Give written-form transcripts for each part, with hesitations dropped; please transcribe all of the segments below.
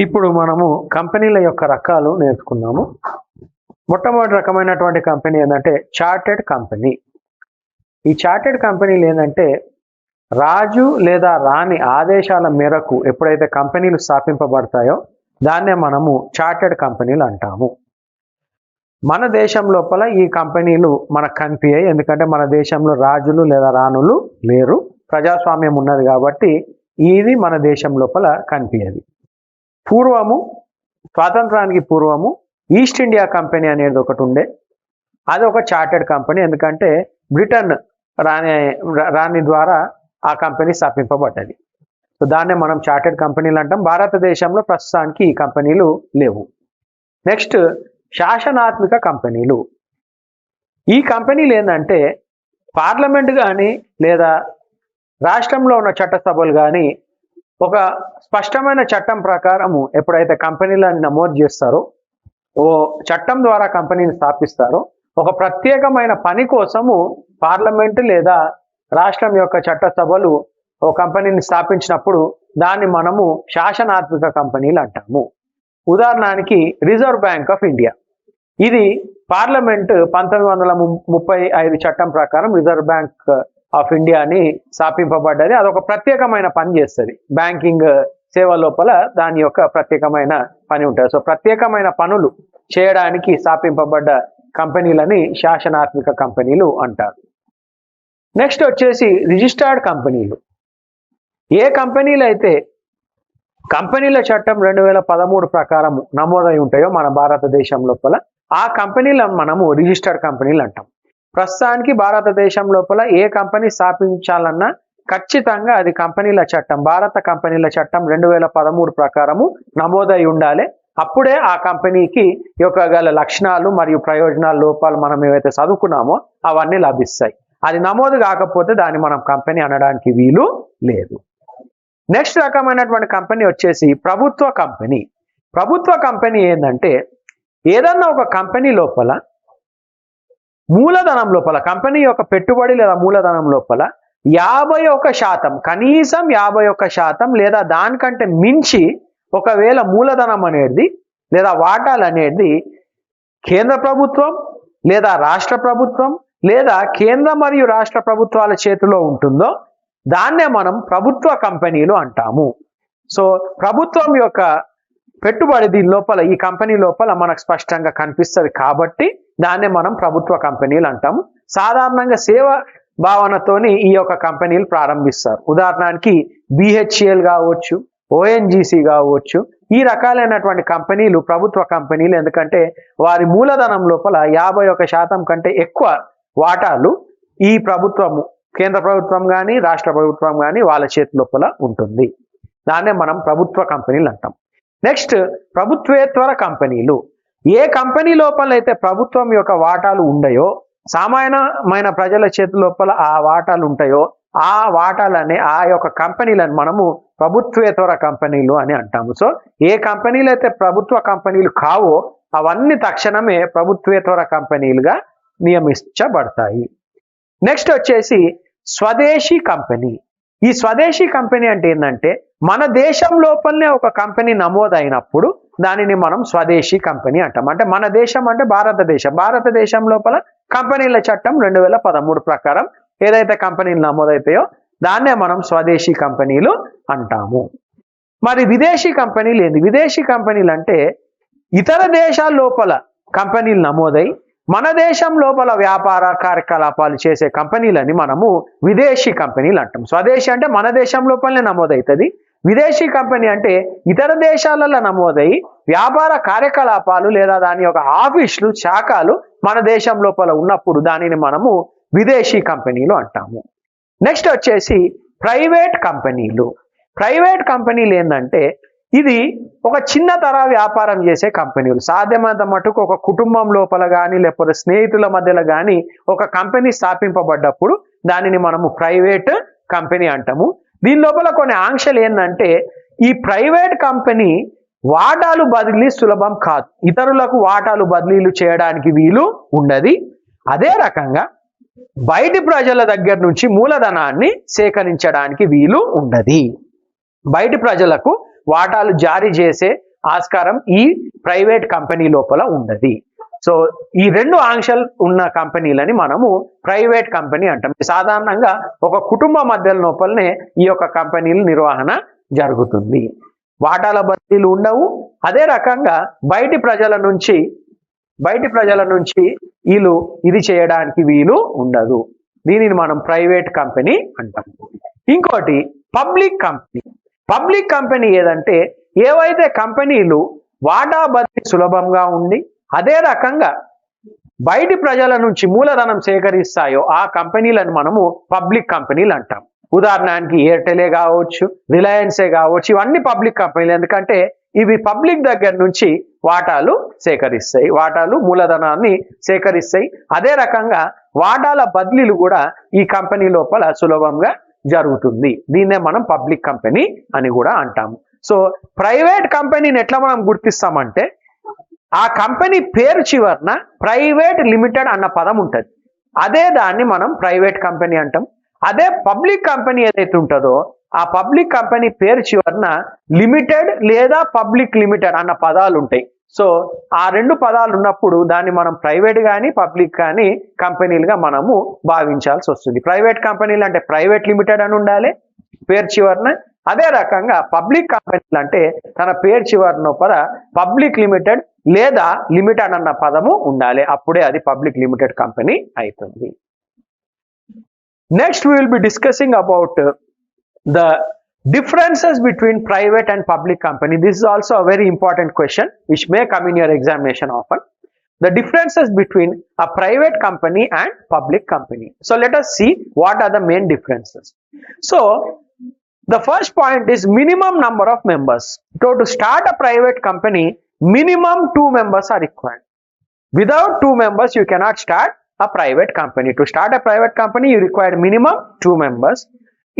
ఇప్పుడు మనము కంపెనీల యొక్క రకాలు నేర్చుకున్నాము. మొట్టమొదటి రకమైనటువంటి కంపెనీ ఏంటంటే చార్టెడ్ కంపెనీ. ఈ చార్టెడ్ కంపెనీలు ఏంటంటే రాజు లేదా రాణి ఆదేశాల మేరకు ఎప్పుడైతే కంపెనీలు స్థాపింపబడతాయో దాన్నే మనము చార్టెడ్ కంపెనీలు అంటాము. మన దేశం లోపల ఈ కంపెనీలు మనకు కనిపించాయి, ఎందుకంటే మన దేశంలో రాజులు లేదా రాణులు లేరు, ప్రజాస్వామ్యం ఉన్నది కాబట్టి ఇది మన దేశం లోపల కనిపించేది. పూర్వము, స్వాతంత్రానికి పూర్వము ఈస్ట్ ఇండియా కంపెనీ అనేది ఒకటి ఉండే. అది ఒక చార్టెడ్ కంపెనీ, ఎందుకంటే బ్రిటన్ రాణి ద్వారా ఆ కంపెనీ స్థాపింపబడ్డది. సో దాన్నే మనం చార్టెడ్ కంపెనీలు అంటాం. భారతదేశంలో ప్రస్తుతానికి ఈ కంపెనీలు లేవు. నెక్స్ట్ శాసనాత్మక కంపెనీలు. ఈ కంపెనీలు ఏంటంటే పార్లమెంట్ కానీ లేదా రాష్ట్రంలో ఉన్న చట్టసభలు కానీ ఒక స్పష్టమైన చట్టం ప్రకారము ఎప్పుడైతే కంపెనీలను నమోదు చేస్తారో, ఓ చట్టం ద్వారా కంపెనీని స్థాపిస్తారో, ఒక ప్రత్యేకమైన పని కోసము పార్లమెంటు లేదా రాష్ట్రం యొక్క చట్టసభలు ఓ కంపెనీని స్థాపించినప్పుడు దాన్ని మనము శాసనాత్మక కంపెనీలు అంటాము. ఉదాహరణకి రిజర్వ్ బ్యాంక్ ఆఫ్ ఇండియా. ఇది పార్లమెంట్ 1935 చట్టం ప్రకారం రిజర్వ్ బ్యాంక్ ఆఫ్ ఇండియాని స్థాపింపబడ్డది. అదొక ప్రత్యేకమైన పని చేస్తుంది. బ్యాంకింగ్ సేవ లోపల దాని యొక్క ప్రత్యేకమైన పని ఉంటుంది. సో ప్రత్యేకమైన పనులు చేయడానికి స్థాపింపబడ్డ కంపెనీలని శాసనాత్మక కంపెనీలు అంటారు. నెక్స్ట్ వచ్చేసి రిజిస్టర్డ్ కంపెనీలు. ఏ కంపెనీలు అయితే కంపెనీల చట్టం 2013 ప్రకారం నమోదై ఉంటాయో మన భారతదేశం లోపల, ఆ కంపెనీలను మనము రిజిస్టర్డ్ కంపెనీలు అంటాం. ప్రస్తుతానికి భారతదేశం లోపల ఏ కంపెనీ స్థాపించాలన్నా ఖచ్చితంగా అది కంపెనీల చట్టం, భారత కంపెనీల చట్టం 2013 ప్రకారము నమోదై ఉండాలి. అప్పుడే ఆ కంపెనీకి యొక్క గల లక్షణాలు మరియు ప్రయోజనాలు, లోపాలు మనం ఏవైతే చదువుకున్నామో అవన్నీ లభిస్తాయి. అది నమోదు కాకపోతే దాన్ని మనం కంపెనీ అనడానికి వీలు లేదు. నెక్స్ట్ రకమైనటువంటి కంపెనీ వచ్చేసి ప్రభుత్వ కంపెనీ. ప్రభుత్వ కంపెనీ ఏంటంటే ఏదన్నా ఒక కంపెనీ లోపల మూలధనం లోపల, కంపెనీ యొక్క పెట్టుబడి లేదా మూలధనం లోపల 51%, కనీసం 51% లేదా దానికంటే మించి ఒకవేళ మూలధనం అనేది లేదా వాటాలు అనేది కేంద్ర ప్రభుత్వం లేదా రాష్ట్ర ప్రభుత్వం లేదా కేంద్ర మరియు రాష్ట్ర ప్రభుత్వాల చేతిలో ఉంటుందో దాన్నే మనం ప్రభుత్వ కంపెనీలు అంటాము. సో ప్రభుత్వం యొక్క పెట్టుబడి దీని లోపల, ఈ కంపెనీ లోపల మనకు స్పష్టంగా కనిపిస్తుంది కాబట్టి దాన్నే మనం ప్రభుత్వ కంపెనీలు అంటాము. సాధారణంగా సేవ భావనతోని ఈ యొక్క కంపెనీలు ప్రారంభిస్తారు. ఉదాహరణకి BHEL కావచ్చు, ONGC కావచ్చు. ఈ రకాలైనటువంటి కంపెనీలు ప్రభుత్వ కంపెనీలు, ఎందుకంటే వారి మూలధనం లోపల 51% కంటే ఎక్కువ వాటాలు ఈ ప్రభుత్వము, కేంద్ర ప్రభుత్వం కానీ రాష్ట్ర ప్రభుత్వం కానీ వాళ్ళ చేతి లోపల ఉంటుంది. దాన్నే మనం ప్రభుత్వ కంపెనీలు అంటాం. నెక్స్ట్ ప్రభుత్వేతర కంపెనీలు. ఏ కంపెనీ లోపల అయితే ప్రభుత్వం యొక్క వాటాలు ఉండయో, సామాన్యమైన ప్రజల చేతి లోపల ఆ వాటాలు ఉంటాయో, ఆ వాటాలనే ఆ యొక్క కంపెనీలను మనము ప్రభుత్వేతర కంపెనీలు అని అంటాము. సో ఏ కంపెనీలు అయితే ప్రభుత్వ కంపెనీలు కావో అవన్నీ తక్షణమే ప్రభుత్వేతర కంపెనీలుగా నియమించబడతాయి. నెక్స్ట్ వచ్చేసి స్వదేశీ కంపెనీ. ఈ స్వదేశీ కంపెనీ అంటే ఏంటంటే మన దేశం లోపలనే ఒక కంపెనీ నమోదైనప్పుడు దానిని మనం స్వదేశీ కంపెనీ అంటాం. అంటే మన దేశం అంటే భారతదేశం లోపల కంపెనీల చట్టం 2013 ప్రకారం ఏదైతే కంపెనీలు నమోదైతాయో దాన్నే మనం స్వదేశీ కంపెనీలు అంటాము. మరి విదేశీ కంపెనీలు ఏంది? విదేశీ కంపెనీలు అంటే ఇతర దేశాల లోపల కంపెనీలు నమోదై మన దేశం లోపల వ్యాపార కార్యకలాపాలు చేసే కంపెనీలని మనము విదేశీ కంపెనీలు అంటాం. స్వదేశీ అంటే మన దేశం లోపలనే నమోదవుతుంది. విదేశీ కంపెనీ అంటే ఇతర దేశాలలో నమోదై వ్యాపార కార్యకలాపాలు లేదా దాని యొక్క ఆఫీసులు, శాఖలు మన దేశం లోపల ఉన్నప్పుడు దానిని మనము విదేశీ కంపెనీలు అంటాము. నెక్స్ట్ వచ్చేసి ప్రైవేట్ కంపెనీలు. ప్రైవేట్ కంపెనీలు ఏంటంటే ఇది ఒక చిన్న తరహా వ్యాపారం చేసే కంపెనీలు. సాధ్యమైనంత మటుకు ఒక కుటుంబం లోపల కానీ లేకపోతే స్నేహితుల మధ్యలో కానీ ఒక కంపెనీ స్థాపింపబడ్డప్పుడు దానిని మనము ప్రైవేట్ కంపెనీ అంటాము. దీని లోపల కొన్ని ఆంక్షలు ఏంటంటే ఈ ప్రైవేట్ కంపెనీ వాటాలు బదిలీ సులభం కాదు, ఇతరులకు వాటాలు బదిలీలు చేయడానికి వీలు ఉండదు. అదే రకంగా బయటి ప్రజల దగ్గర నుంచి మూలధనాన్ని సేకరించడానికి వీలు ఉండదు. బయటి ప్రజలకు వాటాలు జారీ చేసే ఆస్కారం ఈ ప్రైవేట్ కంపెనీ లోపల ఉండదు. సో ఈ రెండు ఆంక్షలు ఉన్న కంపెనీలని మనము ప్రైవేట్ కంపెనీ అంటాం. సాధారణంగా ఒక కుటుంబ మధ్య లోపలనే ఈ యొక్క కంపెనీల నిర్వహణ జరుగుతుంది. వాటాల బదిలీలు ఉండవు. అదే రకంగా బయటి ప్రజల నుంచి వీళ్ళు ఇది చేయడానికి వీలు ఉండదు. దీనిని మనం ప్రైవేట్ కంపెనీ అంటాం. ఇంకోటి పబ్లిక్ కంపెనీ. పబ్లిక్ కంపెనీ ఏదంటే ఏవైతే కంపెనీలు వాటా బదిలీ సులభంగా ఉండి అదే రకంగా బయటి ప్రజల నుంచి మూలధనం సేకరిస్తాయో ఆ కంపెనీలను మనము పబ్లిక్ కంపెనీలు అంటాం. ఉదాహరణకి ఎయిర్టెలే కావచ్చు, రిలయన్సే కావచ్చు, ఇవన్నీ పబ్లిక్ కంపెనీలు. ఎందుకంటే ఇవి పబ్లిక్ దగ్గర నుంచి వాటాలు మూలధనాన్ని సేకరిస్తాయి. అదే రకంగా వాటాల బదిలీలు కూడా ఈ కంపెనీ లోపల సులభంగా జరుగుతుంది. దీన్నే మనం పబ్లిక్ కంపెనీ అని కూడా అంటాము. సో ప్రైవేట్ కంపెనీని ఎట్లా మనం గుర్తిస్తామంటే ఆ కంపెనీ పేరు చివరన ప్రైవేట్ లిమిటెడ్ అన్న పదం ఉంటుంది. అదే దాన్ని మనం ప్రైవేట్ కంపెనీ అంటాం. అదే పబ్లిక్ కంపెనీ ఏదైతే ఉంటుందో ఆ పబ్లిక్ కంపెనీ పేరు చివరన లిమిటెడ్ లేదా పబ్లిక్ లిమిటెడ్ అన్న పదాలు ఉంటాయి. సో ఆ రెండు పదాలు ఉన్నప్పుడు దాన్ని మనం ప్రైవేట్ కానీ పబ్లిక్ కానీ కంపెనీలుగా మనము భావించాల్సి వస్తుంది. ప్రైవేట్ కంపెనీలు అంటే ప్రైవేట్ లిమిటెడ్ అని ఉండాలి పేరు చివరన. అదే రకంగా పబ్లిక్ కంపెనీలు అంటే తన పేరు చివరన పబ్లిక్ లిమిటెడ్ లేదా లిమిటెడ్ అన్న పదము ఉండాలి. అప్పుడే అది పబ్లిక్ లిమిటెడ్ కంపెనీ అవుతుంది. Next we will be discussing about the differences between private and public company. This is also a very important question which may come in your examination often. The differences between a private company and public company. So let us see what are the main differences. So the first point is minimum number of members. So to start a private company, minimum 2 members are required. Without 2 members you cannot start a private company. To start a private company you require minimum 2 members.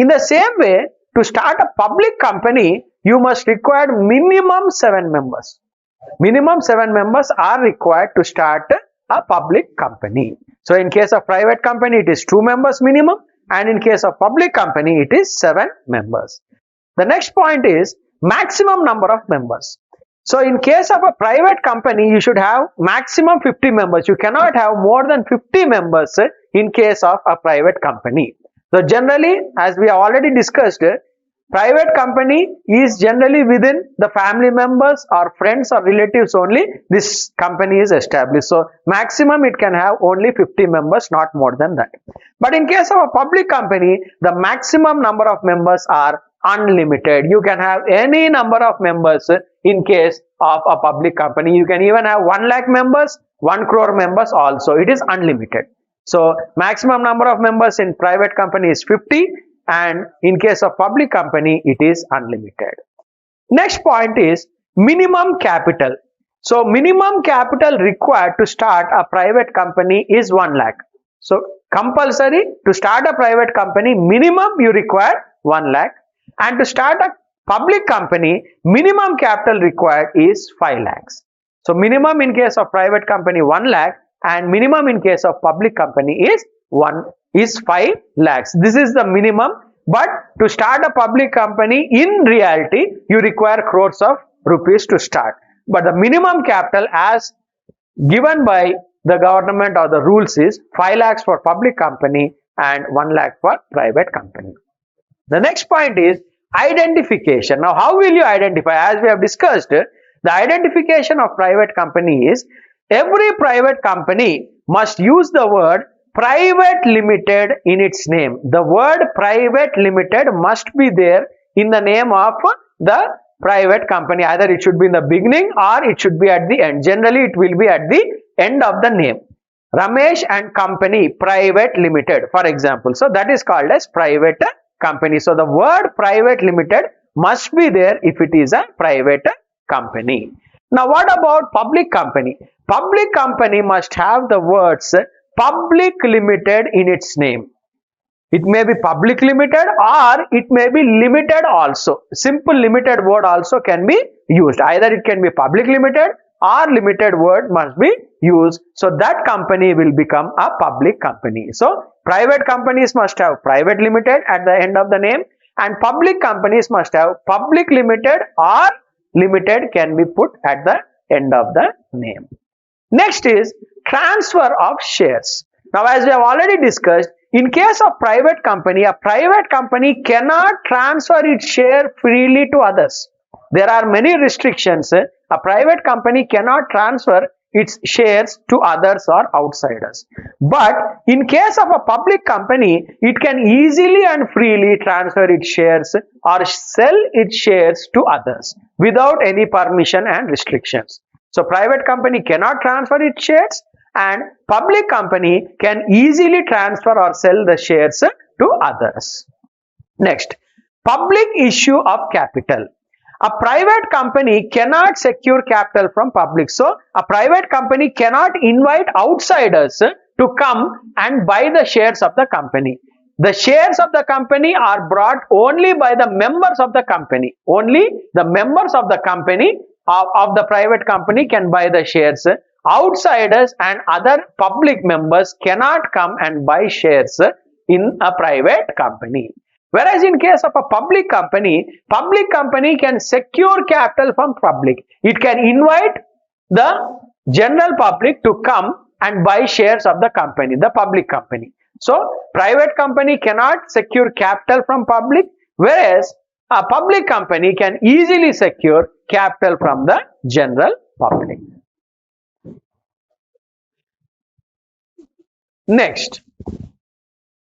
In the same way, to start a public company you must require minimum 7 members. Minimum 7 members are required to start a public company. So in case of private company it is 2 members minimum, and in case of public company it is 7 members. The next point is maximum number of members. So in case of a private company you should have maximum 50 members. You cannot have more than 50 members in case of a private company. So generally, as we have already discussed, private company is generally within the family members or friends or relatives only this company is established. So maximum it can have only 50 members, not more than that. But in case of a public company, the maximum number of members are unlimited. You can have any number of members in case of a public company. You can even have 1 lakh members, 1 crore members also. It is unlimited. So maximum number of members in private company is 50, and in case of public company it is unlimited. Next point is minimum capital. So minimum capital required to start a private company is 1 lakh. So compulsory to start a private company, minimum you require 1 lakh, and to start a public company minimum capital required is 5 lakhs. So minimum in case of private company 1 lakh, and minimum in case of public company is 5 lakhs. This is the minimum. But to start a public company in reality you require crores of rupees to start. But the minimum capital as given by the government or the rules is 5 lakhs for public company and 1 lakh for private company. The next point is identification. Now how will you identify? As we have discussed, the identification of private company is every private company must use the word private limited in its name. The word private limited must be there in the name of the private company. Either it should be in the beginning or it should be at the end. Generally it will be at the end of the name. Ramesh and Company Private Limited, for example. So that is called as private company. So the word private limited must be there if it is a private company. Now what about public company? Public company must have the words public limited in its name. It may be public limited or it may be limited also. Simple limited word also can be used. Either it can be public limited or limited word must be used. So that company will become a public company. So private companies must have private limited at the end of the name, and public companies must have public limited or limited can be put at the end of the name. Next is transfer of shares. Now, as we have already discussed, in case of private company, a private company cannot transfer its share freely to others. There are many restrictions. A private company cannot transfer its shares to others or outsiders. But in case of a public company, it can easily and freely transfer its shares or sell its shares to others without any permission and restrictions. So, private company cannot transfer its shares, and public company can easily transfer or sell the shares to others. Next, public issue of capital. A private company cannot secure capital from public. So, a private company cannot invite outsiders to come and buy the shares of the company. The shares of the company are brought only by the members of the company. Only the members of the company of the private company can buy the shares. Outsiders and other public members cannot come and buy shares in a private company. Whereas in case of a public company can secure capital from public. It can invite the general public to come and buy shares of the company, the public company. So, private company cannot secure capital from public, whereas a public company can easily secure capital from the general public. Next,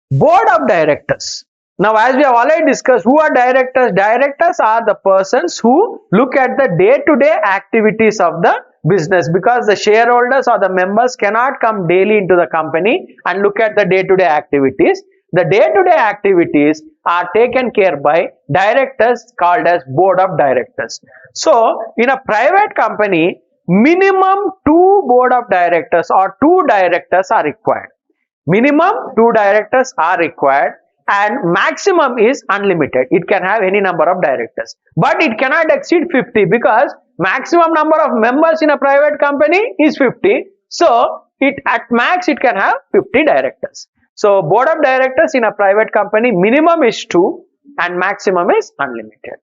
board of directors. Now, as we have already discussed, who are directors? Directors are the persons who look at the day-to-day activities of the business, because the shareholders or the members cannot come daily into the company and look at the day-to-day activities. The day-to-day activities are taken care by directors called as board of directors. So, in a private company, minimum 2 board of directors or 2 directors are required. Minimum 2 directors are required, and maximum is unlimited. It can have any number of directors, but it cannot exceed 50, because maximum number of members in a private company is 50. So, at max it can have 50 directors. So, board of directors in a private company, minimum is 2 and maximum is unlimited.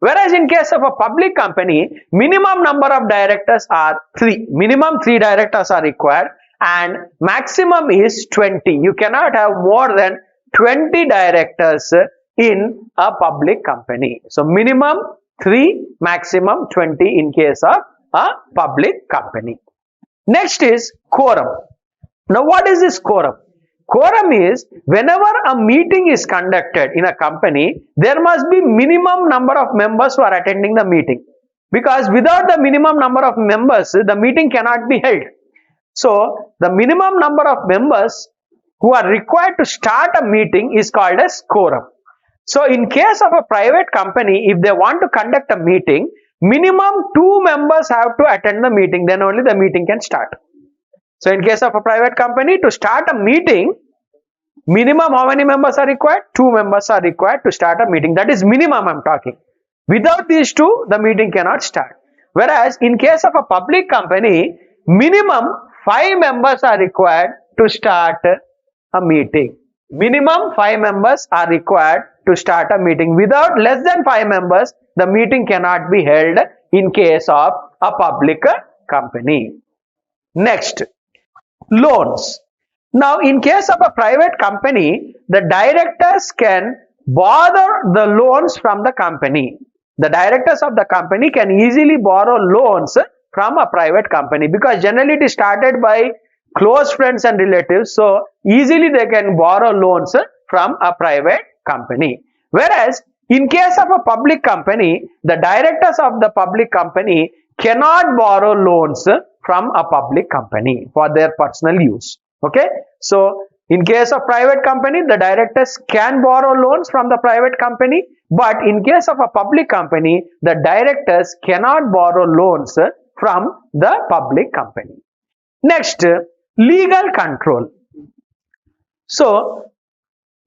Whereas in case of a public company, minimum number of directors are 3. Minimum 3 directors are required and maximum is 20. You cannot have more than 20 directors in a public company. So, minimum 3, maximum 20 in case of a public company. Next is quorum. Now, what is this quorum? Quorum is whenever a meeting is conducted in a company, there must be minimum number of members who are attending the meeting, because without the minimum number of members, the meeting cannot be held. So, the minimum number of members who are required to start a meeting is called as quorum. So, in case of a private company, if they want to conduct a meeting, minimum 2 members have to attend the meeting, then only the meeting can start. So, in case of a private company, to start a meeting, minimum how many members are required? 2 members are required to start a meeting. That is minimum I am talking. Without these 2, the meeting cannot start. Whereas, in case of a public company, minimum 5 members are required to start a meeting. Minimum 5 members are required to start a meeting. Without less than 5 members, the meeting cannot be held in case of a public company. Next, loans. Now, in case of a private company, the directors can borrow the loans from the company. The directors of the company can easily borrow loans from a private company, because generally it is started by close friends and relatives. So, easily they can borrow loans from a private company. Whereas, in case of a public company, the directors of the public company cannot borrow loans from a public company for their personal use. Okay. So, in case of private company, the directors can borrow loans from the private company, but in case of a public company, the directors cannot borrow loans from the public company. Next, legal control. So,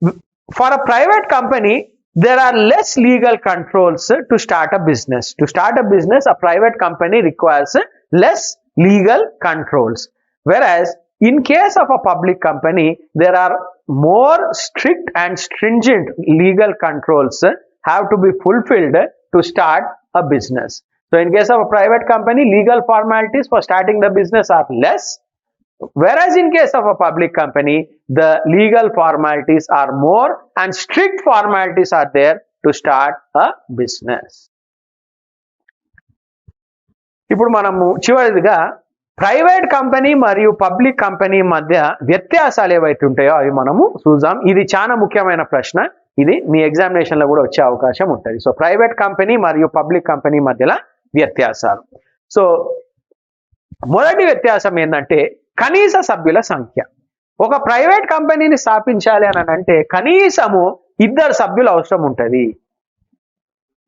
for a private company, there are less legal controls to start a business. To start a business, a private company requires less legal controls. Whereas, in case of a public company, there are more strict and stringent legal controls have to be fulfilled to start a business. So in case of a private company, legal formalities for starting the business are less, whereas in case of a public company, the legal formalities are more and strict formalities are there to start a business. ఇప్పుడు మనము చివరిదిగా private company మరియు public company మధ్య వ్యత్యాసాలు ఏవైతే ఉంటాయో అవి మనము చూద్దాం. ఇది చాలా ముఖ్యమైన ప్రశ్న, ఇది మీ ఎగ్జామినేషన్ లో కూడా వచ్చే అవకాశం ఉంటుంది. సో ప్రైవేట్ కంపెనీ మరియు పబ్లిక్ కంపెనీ మధ్యలో వ్యత్యాసాలు. సో మొదటి వ్యత్యాసం ఏంటంటే కనీస సభ్యుల సంఖ్య. ఒక ప్రైవేట్ కంపెనీని స్థాపించాలి అని అంటే కనీసము 2 సభ్యులు అవసరం ఉంటుంది.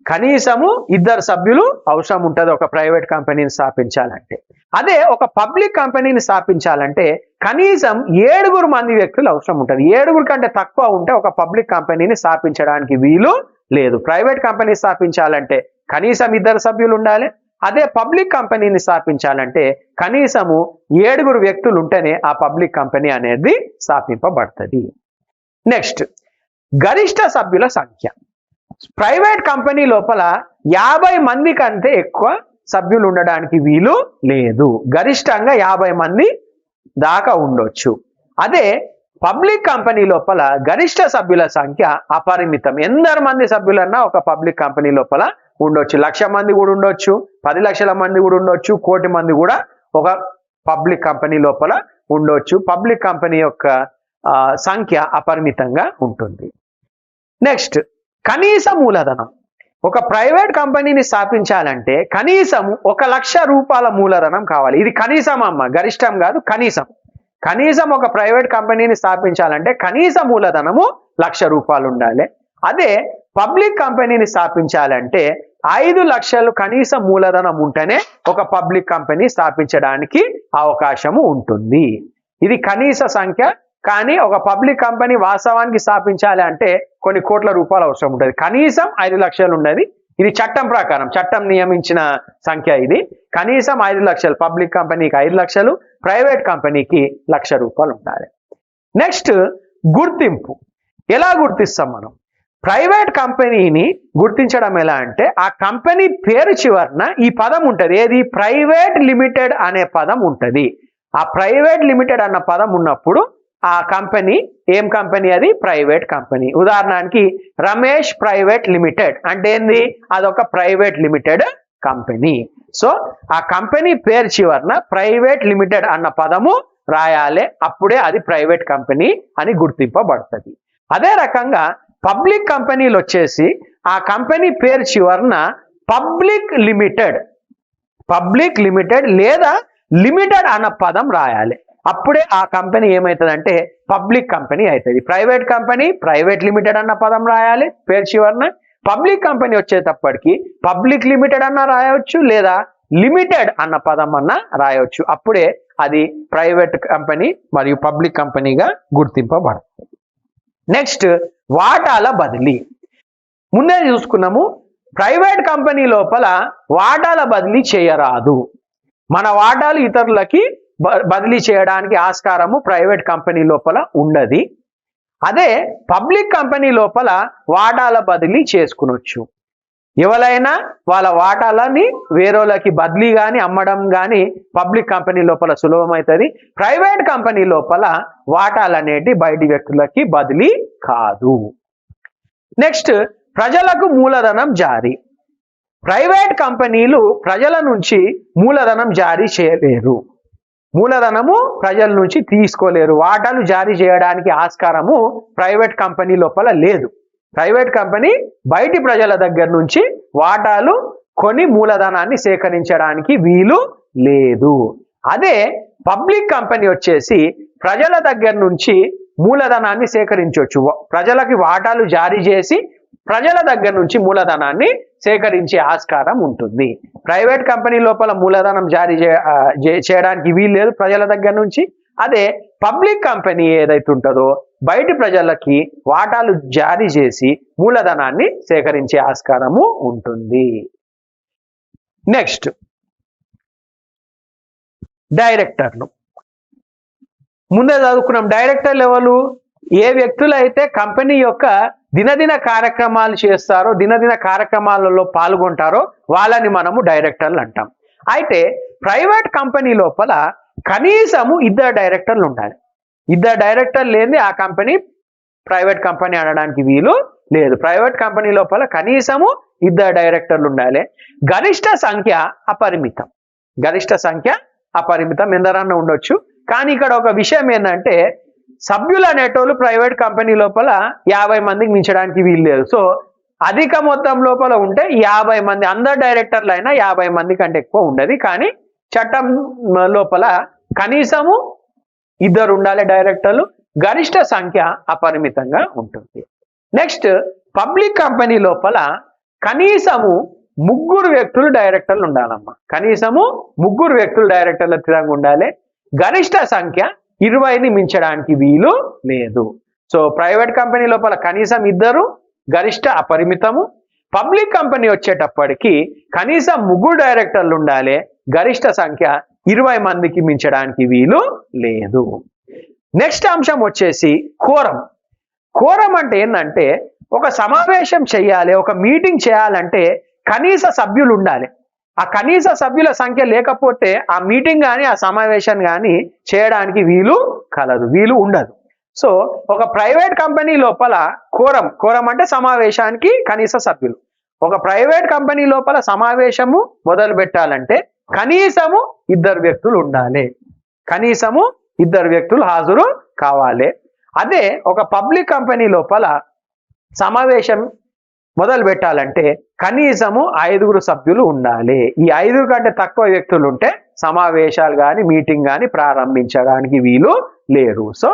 కనీసము 2 సభ్యులు అవసరం ఉంటుంది ఒక ప్రైవేట్ కంపెనీని స్థాపించాలంటే. అదే ఒక పబ్లిక్ కంపెనీని స్థాపించాలంటే కనీసం 7 మంది వ్యక్తులు అవసరం ఉంటుంది. 7 కంటే తక్కువ ఉంటే ఒక పబ్లిక్ కంపెనీని స్థాపించడానికి వీలు లేదు. ప్రైవేట్ కంపెనీ స్థాపించాలంటే కనీసం 2 సభ్యులు ఉండాలి. అదే పబ్లిక్ కంపెనీని స్థాపించాలంటే కనీసము 7 వ్యక్తులు ఉంటేనే ఆ పబ్లిక్ కంపెనీ అనేది స్థాపింపబడుతుంది. నెక్స్ట్, గరిష్ట సభ్యుల సంఖ్య. ప్రైవేట్ కంపెనీ లోపల 50 మంది కంటే ఎక్కువ సభ్యులు ఉండడానికి వీలు లేదు. గరిష్టంగా 50 మంది దాకా ఉండొచ్చు. అదే పబ్లిక్ కంపెనీ లోపల గరిష్ట సభ్యుల సంఖ్య అపరిమితం. ఎందరు మంది సభ్యులన్నా ఒక పబ్లిక్ కంపెనీ లోపల ఉండొచ్చు. 1,00,000 మంది కూడా ఉండొచ్చు, 10 లక్షల మంది కూడా ఉండొచ్చు, 1 కోటి మంది కూడా ఒక పబ్లిక్ కంపెనీ లోపల ఉండొచ్చు. పబ్లిక్ కంపెనీ యొక్క సంఖ్య అపరిమితంగా ఉంటుంది. నెక్స్ట్, కనీస మూలధనం. ఒక ప్రైవేట్ కంపెనీని స్థాపించాలంటే కనీసం 1,00,000 రూపాయల మూలధనం కావాలి. ఇది కనీసం అమ్మ, గరిష్టం కాదు, కనీసం. కనీసం ఒక ప్రైవేట్ కంపెనీని స్థాపించాలంటే కనీస మూలధనము 1,00,000 రూపాయలు ఉండాలి. అదే పబ్లిక్ కంపెనీని స్థాపించాలంటే 5 లక్షలు కనీస మూలధనం ఉంటేనే ఒక పబ్లిక్ కంపెనీ స్థాపించడానికి అవకాశము ఉంటుంది. ఇది కనీస సంఖ్య. కానీ ఒక పబ్లిక్ కంపెనీ వాస్తవానికి స్థాపించాలి అంటే కొన్ని కోట్ల రూపాయలు అవసరం ఉంటుంది. కనీసం 5 లక్షలు ఉండేది. ఇది చట్టం ప్రకారం, చట్టం నియమించిన సంఖ్య ఇది. కనీసం 5 లక్షలు, పబ్లిక్ కంపెనీకి 5 లక్షలు, ప్రైవేట్ కంపెనీకి 1,00,000 రూపాయలు ఉండాలి. నెక్స్ట్, గుర్తింపు. ఎలా గుర్తిస్తాం మనం? ప్రైవేట్ కంపెనీని గుర్తించడం ఎలా అంటే ఆ కంపెనీ పేరు చివరన ఈ పదం ఉంటుంది. ఏది? ప్రైవేట్ లిమిటెడ్ అనే పదం ఉంటుంది. ఆ ప్రైవేట్ లిమిటెడ్ అన్న పదం ఉన్నప్పుడు ఆ కంపెనీ ఏం కంపెనీ? అది ప్రైవేట్ కంపెనీ. ఉదాహరణకి రమేష్ ప్రైవేట్ లిమిటెడ్ అంటే ఏంది? అదొక ప్రైవేట్ లిమిటెడ్ కంపెనీ. సో ఆ కంపెనీ పేరు చివరన ప్రైవేట్ లిమిటెడ్ అన్న పదము రాయాలి. అప్పుడే అది ప్రైవేట్ కంపెనీ అని గుర్తింపబడుతుంది. అదే రకంగా పబ్లిక్ కంపెనీలు వచ్చేసి ఆ కంపెనీ పేరు చివరన పబ్లిక్ లిమిటెడ్ లేదా లిమిటెడ్ అన్న పదం రాయాలి. అప్పుడే ఆ కంపెనీ ఏమవుతుందంటే పబ్లిక్ కంపెనీ అవుతుంది. ప్రైవేట్ కంపెనీ ప్రైవేట్ లిమిటెడ్ అన్న పదం రాయాలి పేరు చివరన. పబ్లిక్ కంపెనీ వచ్చేటప్పటికి పబ్లిక్ లిమిటెడ్ అన్న రాయవచ్చు లేదా లిమిటెడ్ అన్న పదం అన్న రాయవచ్చు. అప్పుడే అది ప్రైవేట్ కంపెనీ మరియు పబ్లిక్ కంపెనీగా గుర్తింపబడుతుంది. నెక్స్ట్, వాటాల బదిలీ. ముందే చూసుకున్నాము, ప్రైవేట్ కంపెనీ లోపల వాటాల బదిలీ చేయరాదు. మన వాటాలు ఇతరులకి బదిలీ చేయడానికి ఆస్కారము ప్రైవేట్ కంపెనీ లోపల ఉండదు. అదే పబ్లిక్ కంపెనీ లోపల వాటాల బదిలీ చేసుకునొచ్చు. ఎవరైనా వాళ్ళ వాటాలని వేరేలకి బదిలీ కానీ అమ్మడం కానీ పబ్లిక్ కంపెనీ లోపల సులభమవుతుంది. ప్రైవేట్ కంపెనీ లోపల వాటాలు అనేటి బయటి వ్యక్తులకి బదిలీ కాదు. నెక్స్ట్, ప్రజలకు మూలధనం జారీ. ప్రైవేట్ కంపెనీలు ప్రజల నుంచి మూలధనం జారీ చేయలేరు. మూలధనము ప్రజల నుంచి తీసుకోలేరు. వాటాలు జారీ చేయడానికి ఆస్కారము ప్రైవేట్ కంపెనీ లోపల లేదు. ప్రైవేట్ కంపెనీ బయటి ప్రజల దగ్గర నుంచి వాటాలు కొని మూలధనాన్ని సేకరించడానికి వీలు లేదు. అదే పబ్లిక్ కంపెనీ వచ్చేసి ప్రజల దగ్గర నుంచి మూలధనాన్ని సేకరించవచ్చు. ప్రజలకి వాటాలు జారీ చేసి ప్రజల దగ్గర నుంచి మూలధనాన్ని సేకరించే ఆస్కారం ఉంటుంది. ప్రైవేట్ కంపెనీ లోపల మూలధనం జారీ చేయడానికి వీలు లేదు ప్రజల దగ్గర నుంచి. అదే పబ్లిక్ కంపెనీ ఏదైతే ఉంటుందో బయటి ప్రజలకి వాటాలు జారీ చేసి మూలధనాన్ని సేకరించే ఆస్కారము ఉంటుంది. నెక్స్ట్, డైరెక్టర్లు. ముందే చదువుకున్నాం. డైరెక్టర్లు ఎవరు? ఏ వ్యక్తులు అయితే కంపెనీ యొక్క దినదిన కార్యక్రమాలు చేస్తారో దినదిన కార్యక్రమాలలో పాల్గొంటారో వాళ్ళని మనము డైరెక్టర్లు అంటాం. అయితే ప్రైవేట్ కంపెనీ లోపల కనీసము 2 డైరెక్టర్లు ఉండాలి. 2 డైరెక్టర్లు లేని ఆ కంపెనీ ప్రైవేట్ కంపెనీ అనడానికి వీలు లేదు. ప్రైవేట్ కంపెనీ లోపల కనీసము 2 డైరెక్టర్లు ఉండాలి. గరిష్ట సంఖ్య అపరిమితం. గరిష్ట సంఖ్య అపరిమితం, ఎందరన్నా ఉండొచ్చు. కానీ ఇక్కడ ఒక విషయం ఏంటంటే సభ్యులు అనేటోళ్ళు ప్రైవేట్ కంపెనీ లోపల 50 మందికి మించడానికి వీలు లేదు. సో అధిక మొత్తం లోపల ఉంటే 50 మంది, అందరు డైరెక్టర్లు అయినా 50 మంది కంటే ఎక్కువ ఉండదు. కానీ చట్టం లోపల కనీసము 2 ఉండాలి డైరెక్టర్లు. గరిష్ట సంఖ్య అపరిమితంగా ఉంటుంది. నెక్స్ట్, పబ్లిక్ కంపెనీ లోపల కనీసము 3 వ్యక్తులు డైరెక్టర్లు ఉండాలమ్మా. కనీసము 3 వ్యక్తులు డైరెక్టర్ల తిరంగా ఉండాలి. గరిష్ట సంఖ్య 20ని మించడానికి వీలు లేదు. సో ప్రైవేట్ కంపెనీ లోపల కనీసం 2, గరిష్ట అపరిమితము. పబ్లిక్ కంపెనీ వచ్చేటప్పటికి కనీసం 3 డైరెక్టర్లు ఉండాలి. గరిష్ట సంఖ్య 20 మందికి మించడానికి వీలు లేదు. నెక్స్ట్ అంశం వచ్చేసి కోరం. కోరం అంటే ఏంటంటే ఒక సమావేశం చేయాలి, ఒక మీటింగ్ చేయాలంటే కనీస సభ్యులు ఉండాలి. ఆ కనీస సభ్యుల సంఖ్య లేకపోతే ఆ మీటింగ్ కానీ ఆ సమావేశం కానీ చేయడానికి వీలు ఉండదు. సో ఒక ప్రైవేట్ కంపెనీ లోపల కోరం అంటే సమావేశానికి కనీస సభ్యులు. ఒక ప్రైవేట్ కంపెనీ లోపల సమావేశము మొదలు పెట్టాలంటే కనీసము 2 వ్యక్తులు ఉండాలి. కనీసము 2 వ్యక్తులు హాజరు కావాలి. అదే ఒక పబ్లిక్ కంపెనీ లోపల సమావేశం మొదలు పెట్టాలంటే కనీసము 5 సభ్యులు ఉండాలి. ఈ 5 కంటే తక్కువ వ్యక్తులు ఉంటే సమావేశాలు కానీ మీటింగ్ కానీ ప్రారంభించడానికి వీలు లేరు. సో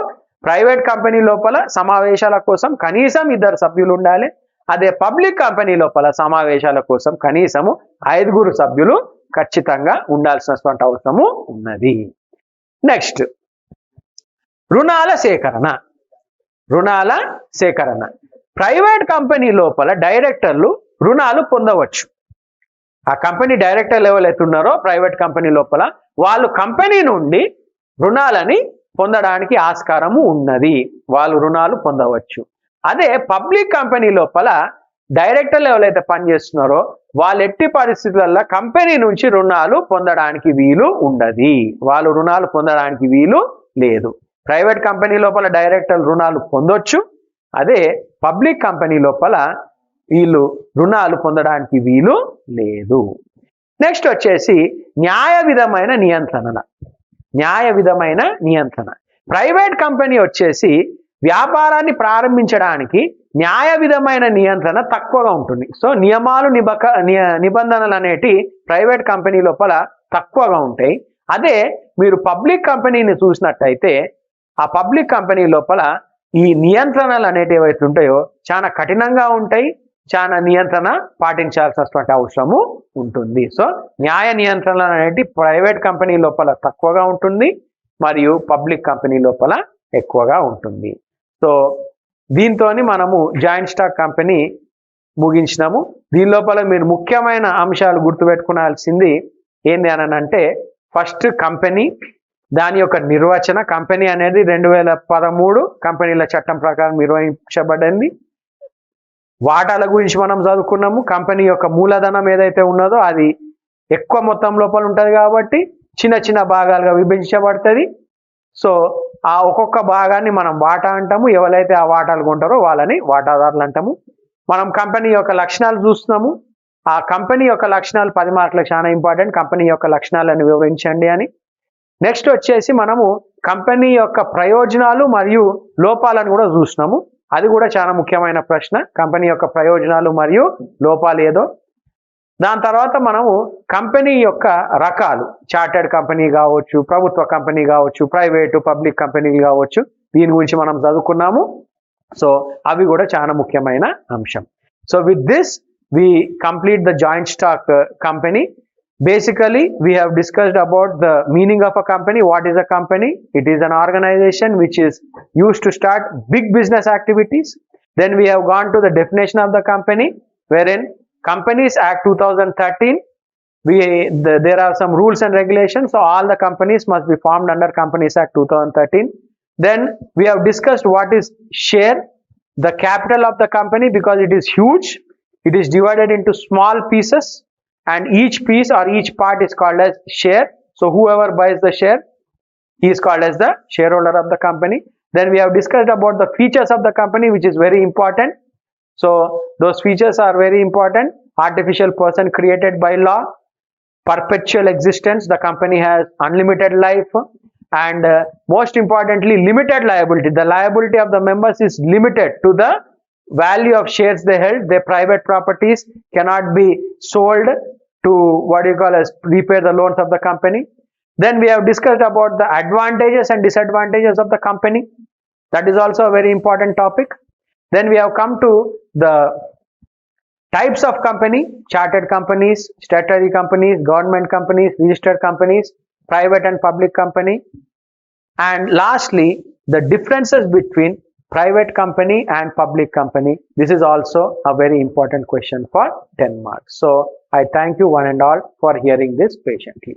ప్రైవేట్ కంపెనీ లోపల సమావేశాల కోసం కనీసం 2 సభ్యులు ఉండాలి. అదే పబ్లిక్ కంపెనీ లోపల సమావేశాల కోసం కనీసము 5 సభ్యులు ఖచ్చితంగా ఉండాల్సినటువంటి అవసరము ఉన్నది. నెక్స్ట్, రుణాల సేకరణ. ప్రైవేట్ కంపెనీ లోపల డైరెక్టర్లు రుణాలు పొందవచ్చు. ఆ కంపెనీ డైరెక్టర్ లెవెల్ ఎత్తున్నారో ప్రైవేట్ కంపెనీ లోపల వాళ్ళు కంపెనీ నుండి రుణాలని పొందడానికి ఆస్కారము ఉన్నది. వాళ్ళు రుణాలు పొందవచ్చు. అదే పబ్లిక్ కంపెనీ లోపల డైరెక్టర్ లెవెల్ అయితే పనిచేస్తున్నారో వాళ్ళు ఎట్టి పరిస్థితులలో కంపెనీ నుంచి రుణాలు పొందడానికి వీలు ఉండదు. వాళ్ళు రుణాలు పొందడానికి వీలు లేదు. ప్రైవేట్ కంపెనీ లోపల డైరెక్టర్లు రుణాలు పొందొచ్చు. అదే పబ్లిక్ కంపెనీ లోపల వీళ్ళు రుణాలు పొందడానికి వీలు లేదు. నెక్స్ట్ వచ్చేసి న్యాయ విధమైన నియంత్రణ. ప్రైవేట్ కంపెనీ వచ్చేసి వ్యాపారాన్ని ప్రారంభించడానికి న్యాయ విధమైన నియంత్రణ తక్కువగా ఉంటుంది. సో నియమాలు నిబంధనలు అనేటి ప్రైవేట్ కంపెనీ లోపల తక్కువగా ఉంటాయి. అదే మీరు పబ్లిక్ కంపెనీని చూసినట్టయితే ఆ పబ్లిక్ కంపెనీ లోపల ఈ నియంత్రణలు అనేటివి ఏవైతే ఉంటాయో చాలా కఠినంగా ఉంటాయి. చాలా నియంత్రణ పాటించాల్సినటువంటి అవసరము ఉంటుంది. సో న్యాయ నియంత్రణ అనేది ప్రైవేట్ కంపెనీ లోపల తక్కువగా ఉంటుంది మరియు పబ్లిక్ కంపెనీ లోపల ఎక్కువగా ఉంటుంది. సో దీంతో మనము జాయింట్ స్టాక్ కంపెనీ ముగించినాము. దీని లోపల మీరు ముఖ్యమైన అంశాలు గుర్తుపెట్టుకోవాల్సింది ఏంది అని అంటే, ఫస్ట్ కంపెనీ, దాని యొక్క నిర్వచన. కంపెనీ అనేది 2013 కంపెనీల చట్టం ప్రకారం నిర్వహించబడింది. వాటాల గురించి మనం చదువుకున్నాము. కంపెనీ యొక్క మూలధనం ఏదైతే ఉన్నదో అది ఎక్కువ మొత్తం లోపల ఉంటుంది కాబట్టి చిన్న చిన్న భాగాలుగా విభజించబడుతుంది. సో ఆ ఒక్కొక్క భాగాన్ని మనం వాటా అంటాము. ఎవరైతే ఆ వాటాలు కొంటారో వాళ్ళని వాటాదారులు అంటాము. మనం కంపెనీ యొక్క లక్షణాలు చూస్తున్నాము. ఆ కంపెనీ యొక్క లక్షణాలు 10 మార్కులకు చాలా ఇంపార్టెంట్. కంపెనీ యొక్క లక్షణాలను వివరించండి అని. నెక్స్ట్ వచ్చేసి మనము కంపెనీ యొక్క ప్రయోజనాలు మరియు లోపాలను కూడా చూస్తున్నాము. అది కూడా చాలా ముఖ్యమైన ప్రశ్న. కంపెనీ యొక్క ప్రయోజనాలు మరియు లోపాలు ఏదో. దాని తర్వాత మనము కంపెనీ యొక్క రకాలు, చార్టెడ్ కంపెనీ కావచ్చు, ప్రభుత్వ కంపెనీ కావచ్చు, ప్రైవేటు పబ్లిక్ కంపెనీలు కావచ్చు, దీని గురించి మనం చదువుకున్నాము. సో అవి కూడా చాలా ముఖ్యమైన అంశం. So with this we complete the joint stock company. Basically we have discussed about the meaning of a company. What is a company? It is an organization which is used to start big business activities. Then we have gone to the definition of the company, wherein Companies Act 2013, there are some rules and regulations. So all the companies must be formed under Companies Act 2013. Then we have discussed what is share. the capital of the company, because it is huge, it is divided into small pieces, and each piece or each part is called as share. So whoever buys the share, he is called as the shareholder of the company. Then we have discussed about the features of the company, which is very important. So those features are very important. Artificial person created by law, perpetual existence, the company has unlimited life, and most importantly, limited liability. The liability of the members is limited to the value of shares they held. Their private properties cannot be sold to what you call as repay the loans of the company. Then we have discussed about the advantages and disadvantages of the company. That is also a very important topic. Then we have come to the types of company: chartered companies, statutory companies, government companies, registered companies, private and public company. And lastly, the differences between private company and public company. This is also a very important question for 10 marks. So I thank you one and all for hearing this patiently.